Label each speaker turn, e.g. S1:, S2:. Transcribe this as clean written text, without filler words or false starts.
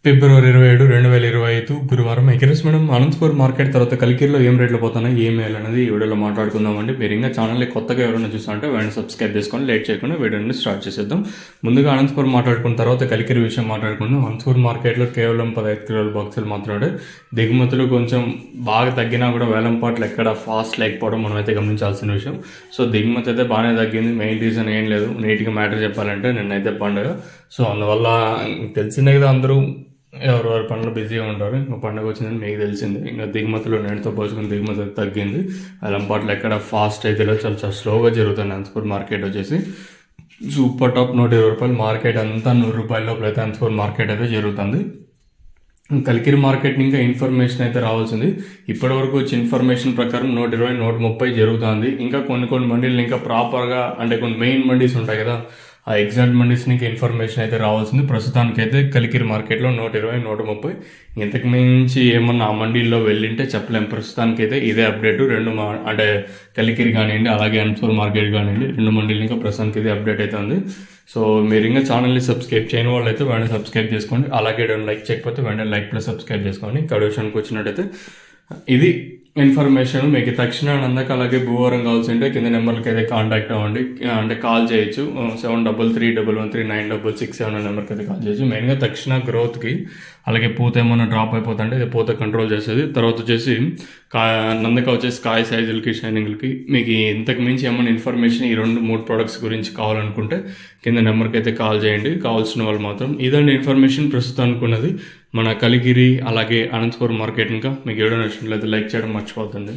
S1: ఫిబ్రవరి 27, 2025 గురువారం. Acres madam Anantapur market తర్వాత కలికిరిలో ఏం రేట్లు పోతున్నాయి, ఏం వేయాలనేది ఈ వీడియోలో మాట్లాడుకుందామండి. మీరు ఇంకా ఛానల్ని కొత్తగా ఎవరైనా చూస్తుంటే వెంటనే సబ్స్క్రైబ్ చేసుకొని లేట్ చేయకుండా వీడియోని స్టార్ట్ చేసేద్దాం. ముందుగా అనంతపూర్ మాట్లాడుకున్న తర్వాత కలికిరి విషయం మాట్లాడుకుందాం. అనంతపూర్ మార్కెట్లో కేవలం 15 కిలోల బాక్సులు మాత్రమే. దిగుమతులు కొంచెం బాగా తగ్గినా కూడా వేలంపాట్లు ఎక్కడ ఫాస్ట్ లేకపోవడం మనమైతే గమనించాల్సిన విషయం. సో దిగుమతి అయితే బాగానే తగ్గింది. మెయిన్ రీజన్ ఏం లేదు, నీట్గా మ్యాటర్ చెప్పాలంటే నిన్నైతే పండుగ. సో అందువల్ల తెలిసిందే కదా, అందరూ ఎవరెవరి పనులు బిజీగా ఉంటారు. ఇంకా పండుగ వచ్చిందని మీకు తెలిసింది. ఇంకా దిగుమతులు నేటితో పోల్చుకుని దిగుమతి తగ్గింది. వేలంపాట్లు ఎక్కడ ఫాస్ట్ అయితే చాలా స్లోగా జరుగుతుంది. అనంతపూర్ మార్కెట్ వచ్చేసి సూపర్ టాప్ 120 రూపాయలు, మార్కెట్ అంతా 100 రూపాయల లోపల అయితే అనంతపూర్ మార్కెట్ అయితే జరుగుతుంది. కలికిరి మార్కెట్ ఇంకా ఇన్ఫర్మేషన్ అయితే రావాల్సింది. ఇప్పటివరకు వచ్చే ఇన్ఫర్మేషన్ ప్రకారం 120, 130 జరుగుతుంది. ఇంకా కొన్ని మండీలు ఇంకా ప్రాపర్గా అంటే కొన్ని మెయిన్ మండీస్ ఉంటాయి కదా, ఆ ఎగ్జాక్ట్ మండీస్ని ఇన్ఫర్మేషన్ అయితే రావాల్సింది. ప్రస్తుతానికైతే కలికిరి మార్కెట్లో 120, 130. ఇంతకు మించి ఏమన్నా ఆ మండీల్లో వెళ్ళింటే చెప్పలేము. ప్రస్తుతానికైతే ఇదే అప్డేట్. అంటే కలికిరి కానివ్వండి, అలాగే అనంతపూర్ మార్కెట్ కానివ్వండి, 2 మండీలు ఇంకా ప్రస్తుతానికి ఇదే అప్డేట్ అయితే ఉంది. సో మీరు ఇంకా ఛానల్ని సబ్స్క్రైబ్ చేయని వాళ్ళు అయితే వెంటనే సబ్స్క్రైబ్ చేసుకోండి. అలాగే లైక్ చేయకపోతే వెంటనే లైక్ ప్లస్ సబ్స్క్రైబ్ చేసుకోండి. ఇక్కడ విషయానికి వచ్చినట్టయితే ఇది ఇన్ఫర్మేషన్ మీకు తక్షణ అందాక. అలాగే భూవరం కావాల్సి ఉంటే కింద నెంబర్కి అయితే కాంటాక్ట్ అవ్వండి, అంటే కాల్ చేయొచ్చు. 73311966 నెంబర్కి అయితే కాల్ చేయొచ్చు. మెయిన్గా తక్షణ గ్రోత్కి, అలాగే పూత ఏమన్నా డ్రాప్ అయిపోతుంటే ఇది పూత కంట్రోల్ చేసేది. తర్వాత వచ్చేసి నందక వచ్చేసి కాయ సైజులకి, షైనింగ్లకి. మీకు ఇంతకు మించి ఏమైనా ఇన్ఫర్మేషన్ ఈ 2-3 ప్రొడక్ట్స్ గురించి కావాలనుకుంటే కింద నెంబర్కి అయితే కాల్ చేయండి, కావాల్సిన వాళ్ళు మాత్రం. ఇదండి ఇన్ఫర్మేషన్ ప్రస్తుతానికి ఉన్నది మన కలికిరి అలాగే అనంతపూర్ మార్కెట్. ఇంకా మీకు ఏడో నచ్చినట్లయితే లైక్ చేయడం మర్చిపోతుంది.